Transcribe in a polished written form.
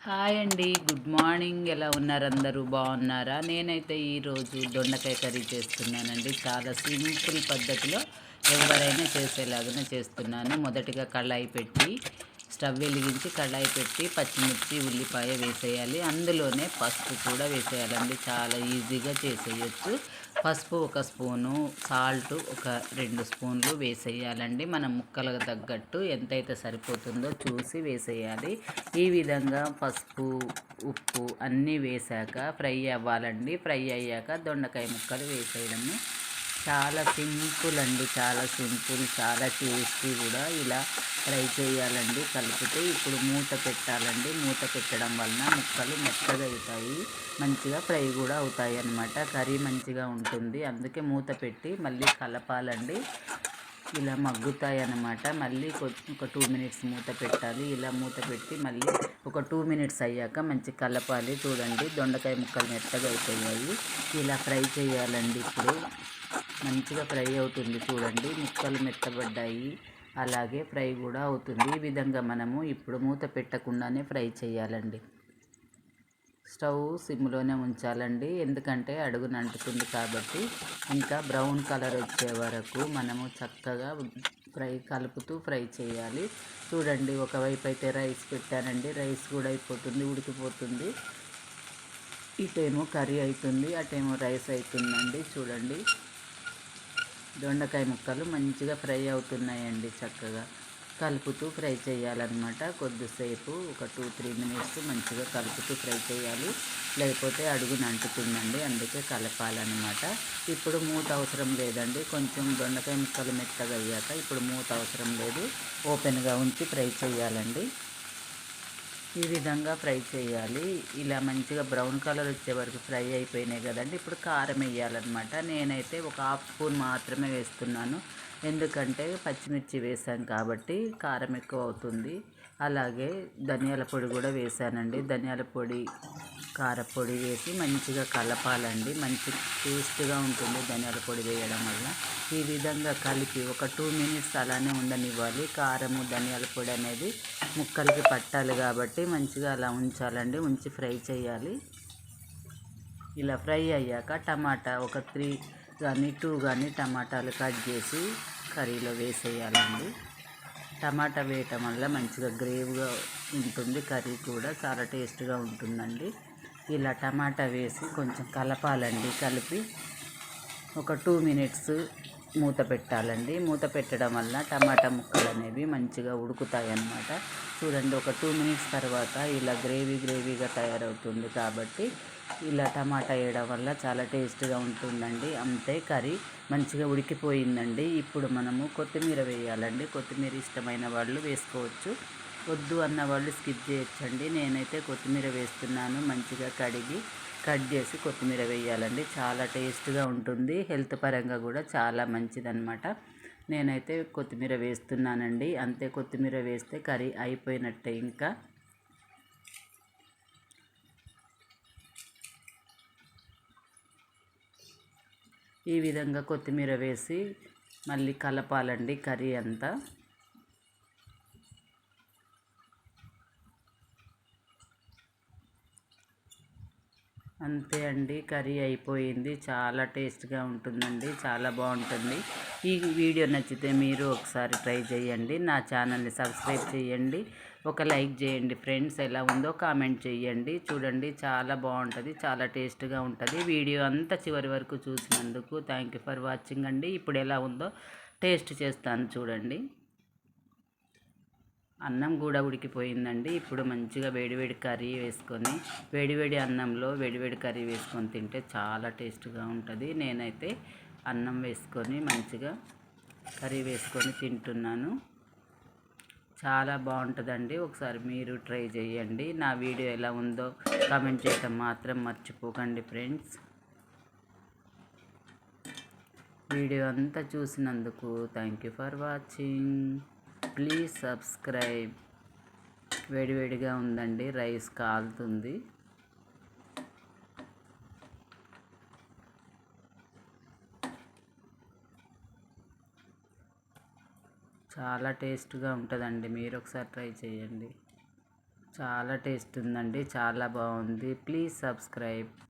Hi అండి. Good morning. ఎలా ఉన్నారు అందరూ? బాగున్నారా? నేనైతే ఈరోజు దొండకాయ కర్రీ చేస్తున్నానండి. చాలా సింపుల్ పద్ధతిలో ఎవరైనా చేసేలాగానే చేస్తున్నాను. మొదటిగా కళాయి పెట్టి స్టవ్ వెలిగించి కళాయి పెట్టి పచ్చిమిర్చి, ఉల్లిపాయ వేసేయాలి. అందులోనే పసుపు కూడా వేసేయాలండి. చాలా ఈజీగా చేసేయచ్చు. పసుపు ఒక స్పూను, సాల్ట్ ఒక 2 స్పూన్లు వేసేయాలండి. మనం ముక్కలకు తగ్గట్టు ఎంతైతే సరిపోతుందో చూసి వేసేయాలి. ఈ విధంగా పసుపు, ఉప్పు అన్నీ వేశాక ఫ్రై అవ్వాలండి. ఫ్రై అయ్యాక దొండకాయ ముక్కలు వేసేయడము. చాలా సింపుల్ అండి, చాలా సింపుల్, చాలా టేస్టీ కూడా. ఇలా ఫ్రై చేయాలండి కలుపుతూ. ఇప్పుడు మూత పెట్టాలండి. మూత పెట్టడం వలన ముక్కలు మెత్తగా అవుతాయి, మంచిగా ఫ్రై కూడా అవుతాయి అన్నమాట. కర్రీ మంచిగా ఉంటుంది, అందుకే మూత పెట్టి మళ్ళీ కలపాలండి. ఇలా మగ్గుతాయి అన్నమాట. మళ్ళీ ఒక 2 మినిట్స్ మూత పెట్టాలి. ఇలా మూత పెట్టి మళ్ళీ ఒక 2 మినిట్స్ అయ్యాక మంచి కలపాలి. చూడండి, దొండకాయ ముక్కలు మెత్తగా అయిపోయాయి. ఇలా ఫ్రై చేయాలండి. ఇప్పుడు మంచిగా ఫ్రై అవుతుంది. చూడండి, ముక్కలు మెత్తబడ్డాయి, అలాగే ఫ్రై కూడా అవుతుంది. ఈ విధంగా మనము ఇప్పుడు మూత పెట్టకుండానే ఫ్రై చేయాలండి. స్టవ్ సిమ్లోనే ఉంచాలండి, ఎందుకంటే అడుగున అంటుతుంది కాబట్టి. ఇంకా బ్రౌన్ కలర్ వచ్చే వరకు మనము చక్కగా కలుపుతూ ఫ్రై చేయాలి. చూడండి, ఒకవైపు అయితే రైస్ పెట్టానండి, రైస్ కూడా అయిపోతుంది, ఉడికిపోతుంది. ఇటేమో కర్రీ అవుతుంది, అటేమో రైస్ అవుతుందండి. చూడండి, దొండకాయ ముక్కలు మంచిగా ఫ్రై అవుతున్నాయండి. చక్కగా కలుపుతూ ఫ్రై చేయాలన్నమాట. కొద్దిసేపు ఒక 2-3 మినిట్స్ మంచిగా కలుపుతూ ఫ్రై చేయాలి, లేకపోతే అడుగున అంటుతుందండి, అందుకే కలపాలన్నమాట. ఇప్పుడు మూత అవసరం లేదండి. కొంచెం దొండకాయ ముక్కలు మెత్తగా అయ్యాక ఇప్పుడు మూత అవసరం లేదు, ఓపెన్గా ఉంచి ఫ్రై చేయాలండి. ఈ విధంగా ఫ్రై చేయాలి. ఇలా మంచిగా బ్రౌన్ కలర్ వచ్చే వరకు ఫ్రై అయిపోయినాయి కదండి. ఇప్పుడు కారం వేయాలన్నమాట. నేనైతే ఒక హాఫ్ స్పూన్ మాత్రమే వేస్తున్నాను, ఎందుకంటే పచ్చిమిర్చి వేసాను కాబట్టి కారం ఎక్కువ అవుతుంది. అలాగే ధనియాల పొడి కూడా వేసానండి. ధనియాల పొడి, కారపొడి వేసి మంచిగా కలపాలండి. మంచి టేస్ట్గా ఉంటుంది ధనియాల పొడి వేయడం వల్ల. ఈ విధంగా కలిపి ఒక 2 మినిట్స్ అలానే ఉండనివ్వాలి. కారము, ధనియాల పొడి అనేది ముక్కలకి పట్టాలి కాబట్టి మంచిగా అలా ఉంచాలండి, ఉంచి ఫ్రై చేయాలి. ఇలా ఫ్రై అయ్యాక టమాటా ఒక 3 కానీ 2 కానీ టమాటాలు కట్ చేసి కర్రీలో వేసేయాలండి. టమాటా వేయటం వల్ల మంచిగా గ్రేవ్గా ఉంటుంది, కర్రీ కూడా చాలా టేస్ట్గా ఉంటుందండి. ఇలా టమాటా వేసి కొంచెం కలపాలండి. కలిపి ఒక 2 మినిట్స్ మూత పెట్టాలండి. మూత పెట్టడం వల్ల టమాటా ముక్కలు అనేవి మంచిగా ఉడుకుతాయి అన్నమాట. చూడండి, ఒక 2 మినిట్స్ తర్వాత ఇలా గ్రేవీగా తయారవుతుంది కాబట్టి ఇలా టమాటా వేయడం వల్ల చాలా టేస్ట్గా ఉంటుందండి. అంతే, కర్రీ మంచిగా ఉడికిపోయిందండి. ఇప్పుడు మనము కొత్తిమీర వేయాలండి. కొత్తిమీర ఇష్టమైన వాళ్ళు వేసుకోవచ్చు, వద్దు అన్న వాళ్ళు స్కిప్ చేయొచ్చండి. నేనైతే కొత్తిమీర వేస్తున్నాను. మంచిగా కడిగి కట్ చేసి కొత్తిమీర వేయాలండి. చాలా టేస్ట్గా ఉంటుంది, హెల్త్ పరంగా కూడా చాలా మంచిదన్నమాట. నేనైతే కొత్తిమీర వేస్తున్నానండి. అంతే, కొత్తిమీర వేస్తే కర్రీ అయిపోయినట్టే. ఇంకా ఈ విధంగా కొత్తిమీర వేసి మళ్ళీ కలపాలండి కర్రీ అంతా. అంతే అండి, కర్రీ అయిపోయింది. చాలా టేస్ట్గా ఉంటుందండి, చాలా బాగుంటుంది. ఈ వీడియో నచ్చితే మీరు ఒకసారి ట్రై చేయండి. నా ఛానల్ని సబ్స్క్రైబ్ చేయండి, ఒక లైక్ చేయండి ఫ్రెండ్స్. ఎలా ఉందో కామెంట్ చేయండి. చూడండి, చాలా బాగుంటుంది, చాలా టేస్ట్గా ఉంటుంది. వీడియో అంతా చివరి వరకు చూసినందుకు థ్యాంక్ యూ ఫర్ వాచింగ్ అండి. ఇప్పుడు ఎలా ఉందో టేస్ట్ చేస్తాను చూడండి. అన్నం కూడా ఉడికిపోయిందండి. ఇప్పుడు మంచిగా వేడివేడి కర్రీ వేసుకొని, వేడివేడి అన్నంలో వేడివేడి కర్రీ వేసుకొని తింటే చాలా టేస్ట్గా ఉంటుంది. నేనైతే అన్నం వేసుకొని మంచిగా కర్రీ వేసుకొని తింటున్నాను. చాలా బాగుంటుందండి. ఒకసారి మీరు ట్రై చేయండి. నా వీడియో ఎలా ఉందో కామెంట్ చేయటం మాత్రం మర్చిపోకండి ఫ్రెండ్స్. వీడియో అంతా చూసినందుకు thank you for watching. Please subscribe. వేడివేడిగా ఉందండి, రైస్ కాలుతుంది. చాలా టేస్ట్గా ఉంటుందండి, మీరు ఒకసారి ట్రై చేయండి. చాలా టేస్ట్ ఉందండి, చాలా బాగుంది. Please subscribe.